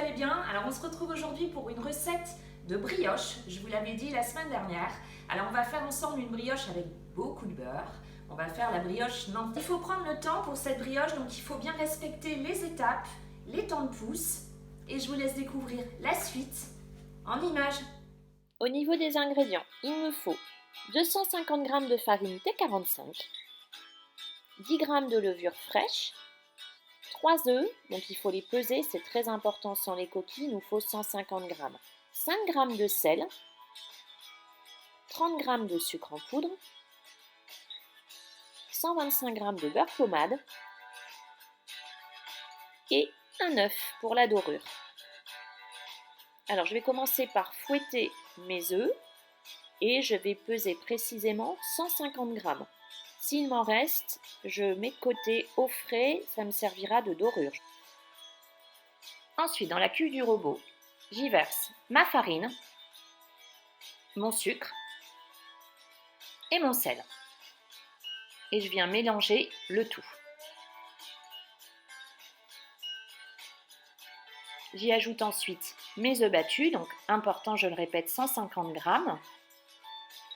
allez bien. Alors on se retrouve aujourd'hui pour une recette de brioche, je vous l'avais dit la semaine dernière. Alors on va faire ensemble une brioche avec beaucoup de beurre. On va faire la brioche nantaise. Il faut prendre le temps pour cette brioche, donc il faut bien respecter les étapes, les temps de pouce. Et je vous laisse découvrir la suite en images. Au niveau des ingrédients, il me faut 250 g de farine T45, 10 g de levure fraîche, 3 œufs, donc il faut les peser, c'est très important, sans les coquilles, il nous faut 150 g, 5 g de sel, 30 g de sucre en poudre, 125 g de beurre pommade et un œuf pour la dorure. Alors je vais commencer par fouetter mes œufs et je vais peser précisément 150 g. S'il m'en reste, je mets de côté au frais, ça me servira de dorure. Ensuite, dans la cuve du robot, j'y verse ma farine, mon sucre et mon sel. Et je viens mélanger le tout. J'y ajoute ensuite mes œufs battus, donc important, je le répète, 150 g.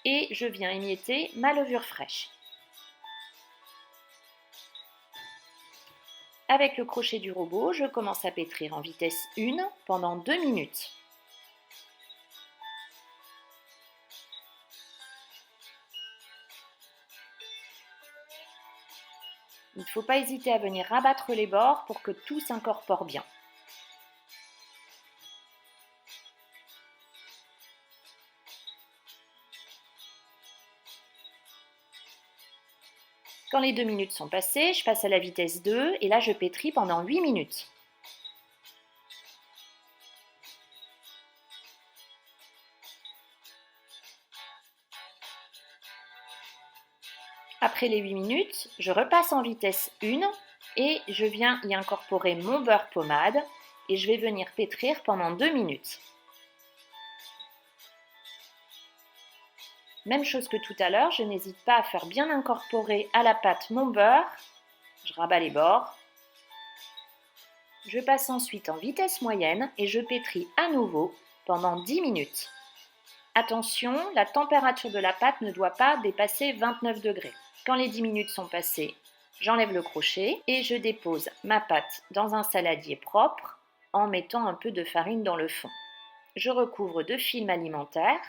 Et je viens émietter ma levure fraîche. Avec le crochet du robot, je commence à pétrir en vitesse 1 pendant 2 minutes. Il ne faut pas hésiter à venir rabattre les bords pour que tout s'incorpore bien. Quand les 2 minutes sont passées, je passe à la vitesse 2 et là je pétris pendant 8 minutes. Après les 8 minutes, je repasse en vitesse 1 et je viens y incorporer mon beurre pommade et je vais venir pétrir pendant 2 minutes. Même chose que tout à l'heure, je n'hésite pas à faire bien incorporer à la pâte mon beurre. Je rabats les bords. Je passe ensuite en vitesse moyenne et je pétris à nouveau pendant 10 minutes. Attention, la température de la pâte ne doit pas dépasser 29 degrés. Quand les 10 minutes sont passées, j'enlève le crochet et je dépose ma pâte dans un saladier propre en mettant un peu de farine dans le fond. Je recouvre de film alimentaire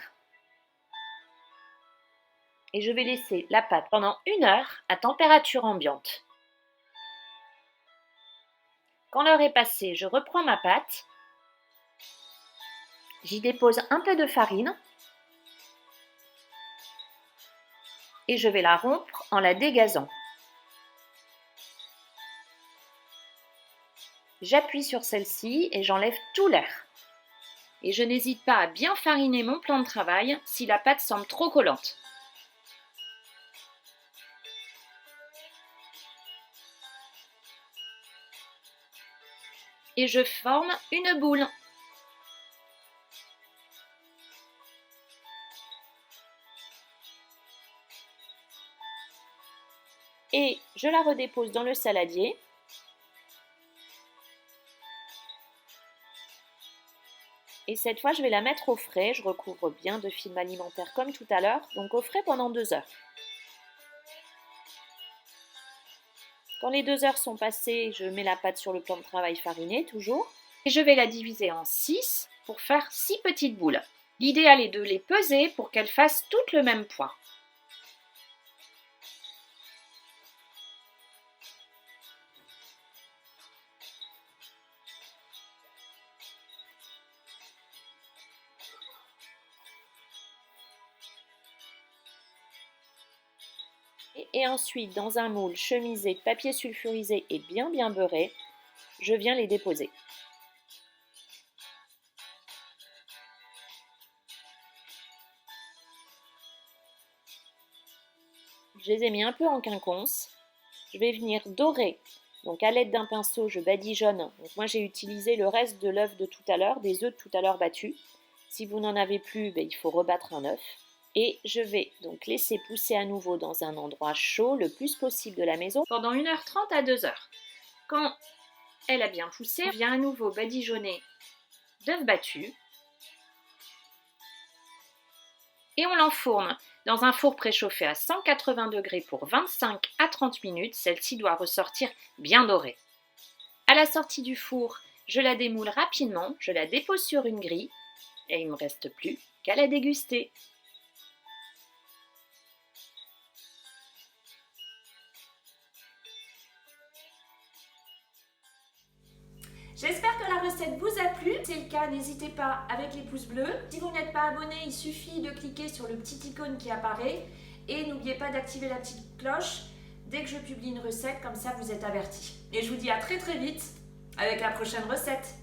et je vais laisser la pâte pendant 1 heure à température ambiante. Quand l'heure est passée, je reprends ma pâte, j'y dépose un peu de farine et je vais la rompre en la dégazant. J'appuie sur celle-ci et j'enlève tout l'air. Et je n'hésite pas à bien fariner mon plan de travail si la pâte semble trop collante. Et je forme une boule. Et je la redépose dans le saladier. Et cette fois, je vais la mettre au frais. Je recouvre bien de film alimentaire comme tout à l'heure, donc au frais pendant 2 heures. Quand les 2 heures sont passées, je mets la pâte sur le plan de travail fariné, toujours. Et je vais la diviser en 6 pour faire 6 petites boules. L'idéal est de les peser pour qu'elles fassent toutes le même poids. Et ensuite, dans un moule chemisé de papier sulfurisé et bien beurré, je viens les déposer. Je les ai mis un peu en quinconce. Je vais venir dorer. Donc à l'aide d'un pinceau, je badigeonne. Donc moi j'ai utilisé le reste de l'œuf de tout à l'heure, des œufs de tout à l'heure battus. Si vous n'en avez plus, il faut rebattre un œuf. Et je vais donc laisser pousser à nouveau dans un endroit chaud le plus possible de la maison pendant 1h30 à 2 heures. Quand Elle a bien poussé. On vient à nouveau badigeonner d'œufs battus. Et on l'enfourne dans un four préchauffé à 180 degrés pour 25 à 30 minutes. Celle-ci doit ressortir bien dorée. À la sortie du four, je la démoule rapidement, je la dépose sur une grille et il ne me reste plus qu'à la déguster. J'espère que la recette vous a plu. Si c'est le cas, n'hésitez pas avec les pouces bleus. Si vous n'êtes pas abonné, il suffit de cliquer sur le petit icône qui apparaît. Et n'oubliez pas d'activer la petite cloche dès que je publie une recette, comme ça vous êtes avertis. Et je vous dis à très vite avec la prochaine recette.